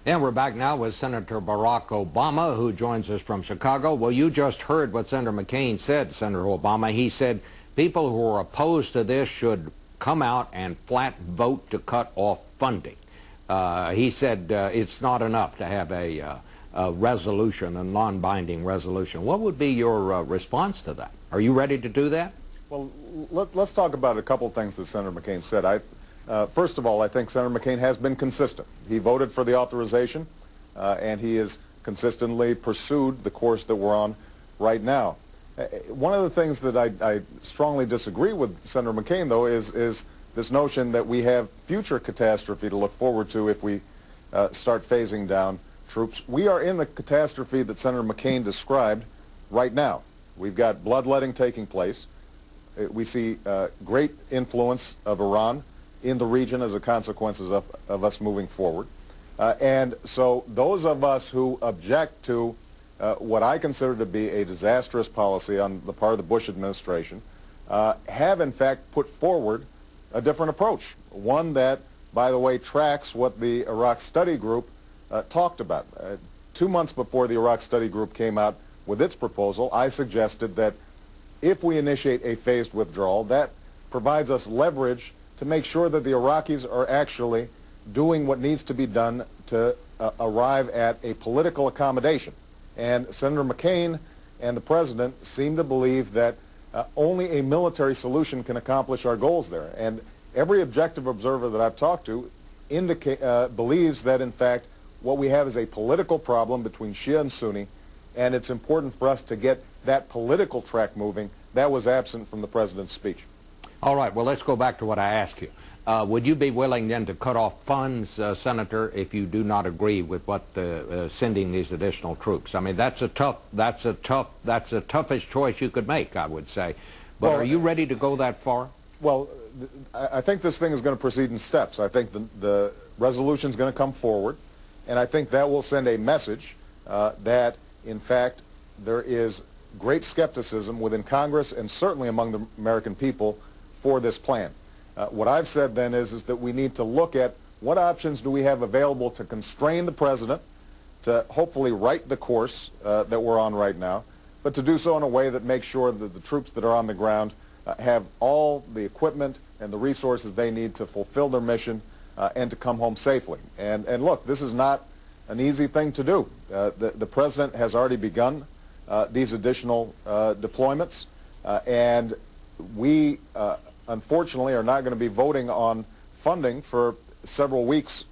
And we're back now with Senator Barack Obama, who joins us from Chicago. Well, you just heard what Senator McCain said, Senator Obama. He said people who are opposed to this should come out and flat vote to cut off funding. He said it's not enough to have a resolution, a non-binding resolution. What would be your response to that? Are you ready to do that? Well, let's talk about a couple of things that Senator McCain said. First of all, I think Senator McCain has been consistent. He voted for the authorization, and he has consistently pursued the course that we're on right now. One of the things that I strongly disagree with Senator McCain, though, is this notion that we have future catastrophe to look forward to if we start phasing down troops. We are in the catastrophe that Senator McCain described right now. We've got bloodletting taking place. We see great influence of Iran in the region as a consequence of us moving forward. And so those of us who object to what I consider to be a disastrous policy on the part of the Bush administration have in fact put forward a different approach, one that, by the way, tracks what the Iraq Study Group talked about. 2 months before the Iraq Study Group came out with its proposal, I suggested that if we initiate a phased withdrawal, that provides us leverage to make sure that the Iraqis are actually doing what needs to be done to arrive at a political accommodation. And Senator McCain and the President seem to believe that only a military solution can accomplish our goals there. And every objective observer that I've talked to believes that, in fact, what we have is a political problem between Shia and Sunni, and it's important for us to get that political track moving. That was absent from the President's speech. All right, well, let's go back to what I asked you. Would you be willing then to cut off funds, Senator, if you do not agree with what sending these additional troops? I mean, that's the toughest choice you could make, I would say. But are you ready to go that far? Well, I think this thing is going to proceed in steps. I think the resolution is going to come forward, and I think that will send a message that, in fact, there is great skepticism within Congress and certainly among the American people for this plan. What I've said then is that we need to look at what options do we have available to constrain the President, to hopefully right the course that we're on right now, but to do so in a way that makes sure that the troops that are on the ground have all the equipment and the resources they need to fulfill their mission and to come home safely. And look, this is not an easy thing to do. The President has already begun these additional deployments, and we unfortunately are not going to be voting on funding for several weeks,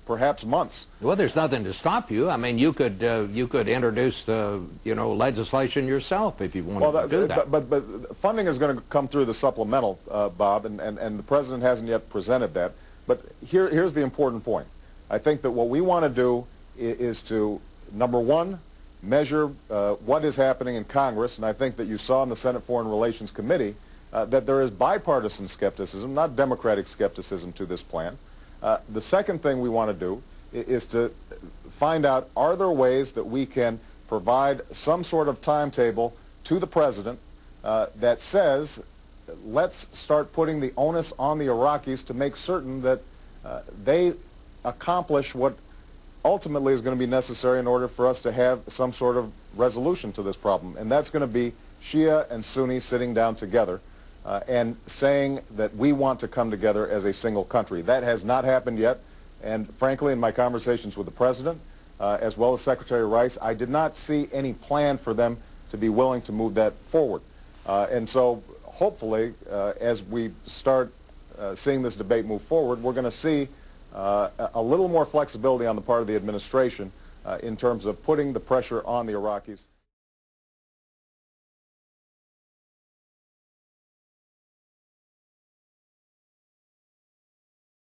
perhaps months. Well, there's nothing to stop you. I mean, you could introduce legislation yourself if you wanted to do that. But funding is going to come through the supplemental, Bob, and the President hasn't yet presented that. But here's the important point. I think that what we want to do is to, number one, measure what is happening in Congress, and I think that you saw in the Senate Foreign Relations Committee that there is bipartisan skepticism, not Democratic skepticism, to this plan. The second thing we want to do is to find out, are there ways that we can provide some sort of timetable to the President that says, let's start putting the onus on the Iraqis to make certain that they accomplish what ultimately is going to be necessary in order for us to have some sort of resolution to this problem. And that's going to be Shia and Sunni sitting down together and saying that we want to come together as a single country. That has not happened yet, and frankly, in my conversations with the President, as well as Secretary Rice, I did not see any plan for them to be willing to move that forward. And so, hopefully, as we start seeing this debate move forward, we're going to see a little more flexibility on the part of the administration in terms of putting the pressure on the Iraqis.